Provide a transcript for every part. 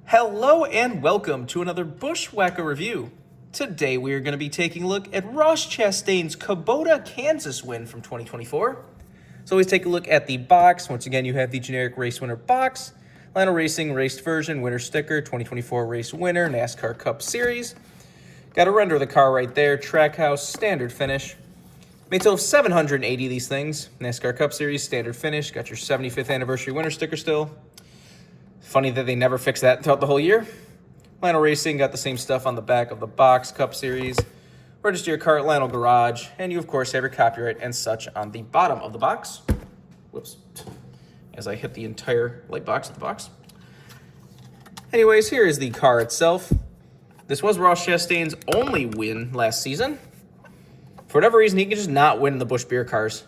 Hello and welcome to another BWhack review. Today we are going to be taking a look at Ross Chastain's Kubota Kansas win from 2024. So always take a look at the box. Once again, you have the generic race winner box, Lionel Racing raced version, winner sticker, 2024 race winner, NASCAR Cup Series. Got a render of the car right there, Trackhouse, standard finish. Made a total of 780 of these things. NASCAR Cup Series, standard finish. Got your 75th anniversary winner sticker still. Funny that they never fixed that throughout the whole year. Lionel Racing got the same stuff on the back of the box, Cup Series. Register your car at Lionel Garage. And you, of course, have your copyright and such on the bottom of the box. Whoops. As I hit the entire light box of the box. Anyways, here is the car itself. This was Ross Chastain's only win last season. For whatever reason, he could just not win the Busch Beer cars.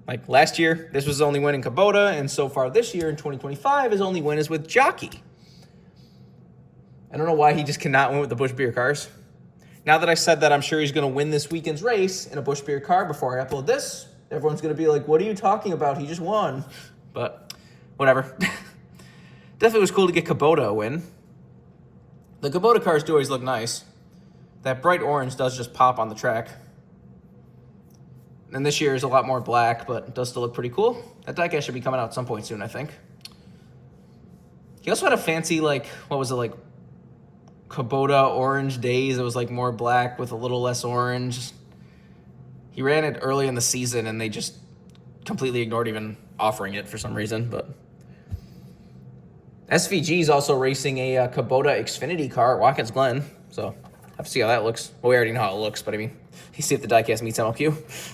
Like last year, this was his only win in Kubota, and so far this year in 2025, his only win is with Jockey. I don't know why he just cannot win with the Busch Beer cars. Now that I said that, I'm sure he's going to win this weekend's race in a Busch Beer car before I upload this. Everyone's going to be like, what are you talking about? He just won. But whatever. Definitely was cool to get Kubota a win. The Kubota cars do always look nice. That bright orange does just pop on the track. And this year is a lot more black, but it does still look pretty cool. That diecast should be coming out at some point soon, I think. He also had a fancy, Kubota orange days. It was, more black with a little less orange. He ran it early in the season, and they just completely ignored even offering it for some reason, but... SVG is also racing a Kubota Xfinity car at Watkins Glen, so have to see how that looks. Well, we already know how it looks, but I mean, you see if the diecast meets MLQ.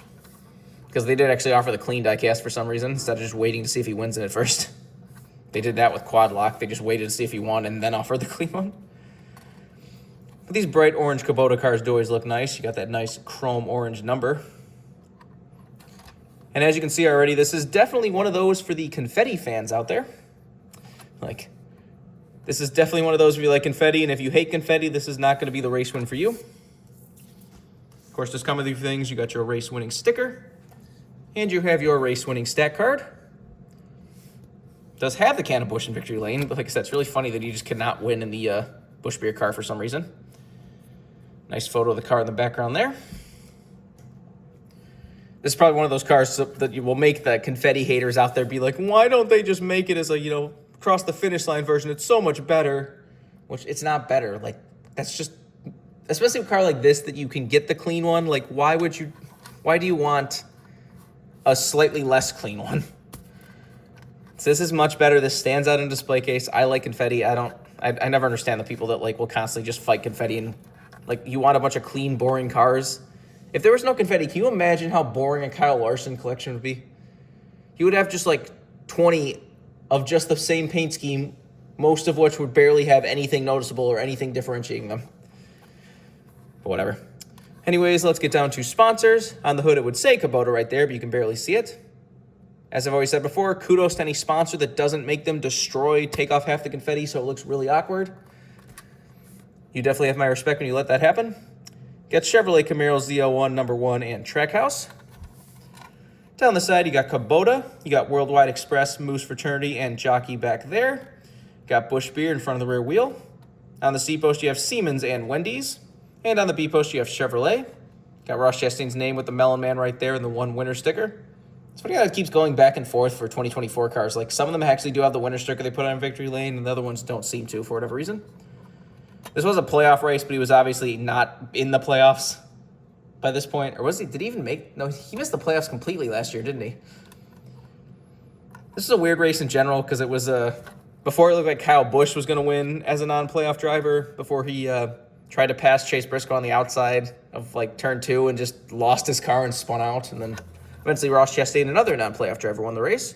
Because they did actually offer the clean diecast for some reason, instead of just waiting to see if he wins in it first. They did that with Quad Lock. They just waited to see if he won and then offered the clean one. But these bright orange Kubota cars do always look nice. You got that nice chrome orange number. And as you can see already, this is definitely one of those for the Confetti fans out there. This is definitely one of those if you like Confetti, and if you hate Confetti, this is not going to be the race win for you. Of course, just come with these things. You got your race winning sticker. And you have your race-winning stat card. Does have the can of Busch in Victory Lane, but like I said, it's really funny that you just cannot win in the Busch Beer car for some reason. Nice photo of the car in the background there. This is probably one of those cars that you will make the Confetti haters out there be like, why don't they just make it as a, cross the finish line version? It's so much better. Which, it's not better. That's just, especially a car like this that you can get the clean one. Why do you want a slightly less clean one? So this is much better. This stands out in display case. I like Confetti. I never understand the people that will constantly just fight Confetti and you want a bunch of clean, boring cars. If there was no Confetti, can you imagine how boring a Kyle Larson collection would be? He would have just 20 of just the same paint scheme, most of which would barely have anything noticeable or anything differentiating them. But whatever. Anyways, let's get down to sponsors. On the hood, it would say Kubota right there, but you can barely see it. As I've always said before, kudos to any sponsor that doesn't make them take off half the confetti so it looks really awkward. You definitely have my respect when you let that happen. Got Chevrolet Camaro Z01, number 1, and Trackhouse. Down the side, you got Kubota. You got Worldwide Express, Moose Fraternity, and Jockey back there. Got Busch Beer in front of the rear wheel. On the C post, you have Siemens and Wendy's. And on the B post, you have Chevrolet. Got Ross Chastain's name with the Melon Man right there and the one winner sticker. It's funny how it keeps going back and forth for 2024 cars. Some of them actually do have the winner sticker they put on Victory Lane, and the other ones don't seem to for whatever reason. This was a playoff race, but he was obviously not in the playoffs by this point. Or was he? Did he even make? No, he missed the playoffs completely last year, didn't he? This is a weird race in general because it was before it looked like Kyle Busch was going to win as a non-playoff driver, before he tried to pass Chase Briscoe on the outside of turn 2 and just lost his car and spun out. And then eventually Ross Chastain, another non-playoff driver, won the race.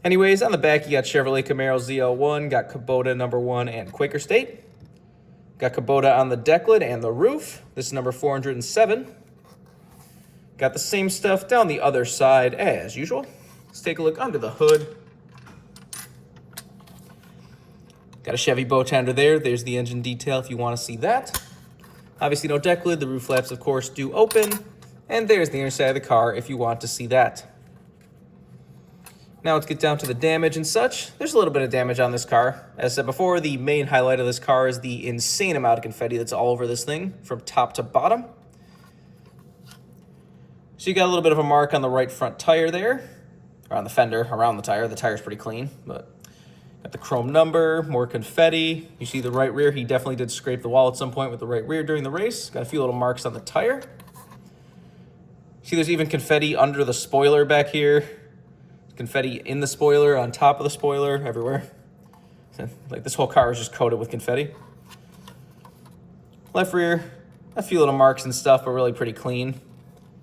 Anyways, on the back, you got Chevrolet Camaro Z01, got Kubota number 1 and Quaker State. Got Kubota on the deck lid and the roof. This is number 407. Got the same stuff down the other side as usual. Let's take a look under the hood. Got a Chevy bow tie under there. There's the engine detail if you want to see that. Obviously no deck lid. The roof flaps, of course, do open. And there's the inner side of the car if you want to see that. Now let's get down to the damage and such. There's a little bit of damage on this car. As I said before, the main highlight of this car is the insane amount of confetti that's all over this thing from top to bottom. So you got a little bit of a mark on the right front tire there, or on the fender, around the tire. The tire's pretty clean, but got the chrome number, more confetti. You see the right rear, he definitely did scrape the wall at some point with the right rear during the race. Got a few little marks on the tire. See, there's even confetti under the spoiler back here. Confetti in the spoiler, on top of the spoiler, everywhere. Like this whole car is just coated with confetti. Left rear, a few little marks and stuff, but really pretty clean.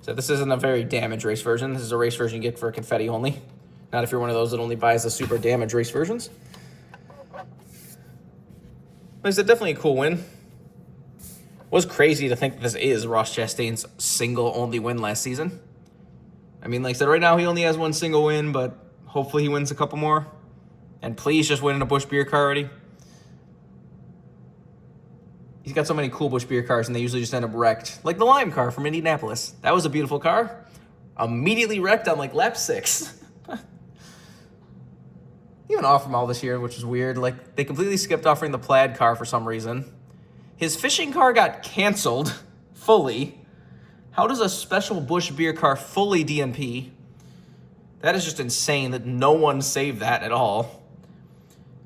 So this isn't a very damaged race version. This is a race version you get for confetti only. Not if you're one of those that only buys the super damaged race versions. But it's definitely a cool win. It was crazy to think this is Ross Chastain's single only win last season. I mean, like I said, right now he only has one single win, but hopefully he wins a couple more. And please just win in a Busch Beer car already. He's got so many cool Busch Beer cars, and they usually just end up wrecked. Like the Lime car from Indianapolis. That was a beautiful car. Immediately wrecked on like lap 6. Even offer him all this year, which is weird. Like they completely skipped offering the Plaid car for some reason. His fishing car got canceled fully. How does a special Busch Beer car fully DNP? That is just insane that no one saved that at all.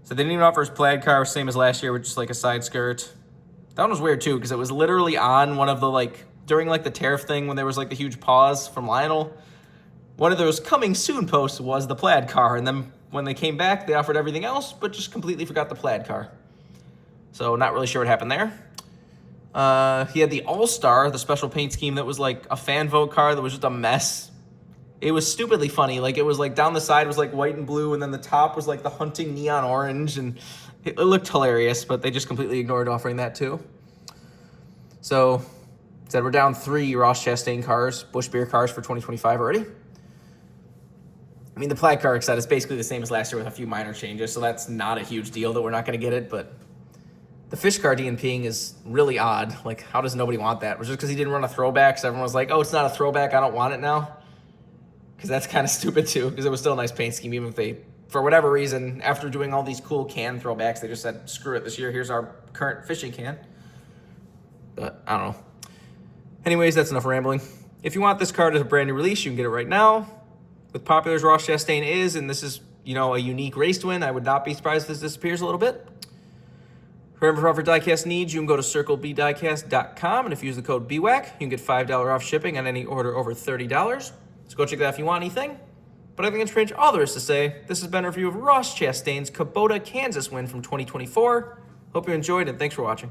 So they didn't even offer his Plaid car, same as last year, with just like a side skirt. That one was weird too, because it was literally on one of the like, during like the tariff thing when there was like the huge pause from Lionel. One of those coming soon posts was the Plaid car, and then when they came back, they offered everything else, but just completely forgot the Plaid car. So not really sure what happened there. He had the All-Star, the special paint scheme that was like a fan vote car that was just a mess. It was stupidly funny. Like it was like down the side was like white and blue, and then the top was like the hunting neon orange, and it looked hilarious, but they just completely ignored offering that too. So, said we're down 3 Ross Chastain cars, Busch Beer cars for 2025 already. I mean, the Plaid car, like I said, is basically the same as last year with a few minor changes, so that's not a huge deal that we're not going to get it, but the fish car DNPing is really odd. Like, how does nobody want that? Was it just because he didn't run a throwback, so everyone was like, oh, it's not a throwback, I don't want it now? Because that's kind of stupid, too, because it was still a nice paint scheme, even if they, for whatever reason, after doing all these cool can throwbacks, they just said, screw it, this year, here's our current fishing can. But, I don't know. Anyways, that's enough rambling. If you want this card as a brand new release, you can get it right now. With popular as Ross Chastain is, and this is, you know, a unique race to win, I would not be surprised if this disappears a little bit. Remember, for Diecast needs, you can go to circlebdiecast.com, and if you use the code BWhack, you can get $5 off shipping on any order over $30. So go check that out if you want anything. But I think it's pretty much all there is to say. This has been a review of Ross Chastain's Kubota, Kansas win from 2024. Hope you enjoyed, and thanks for watching.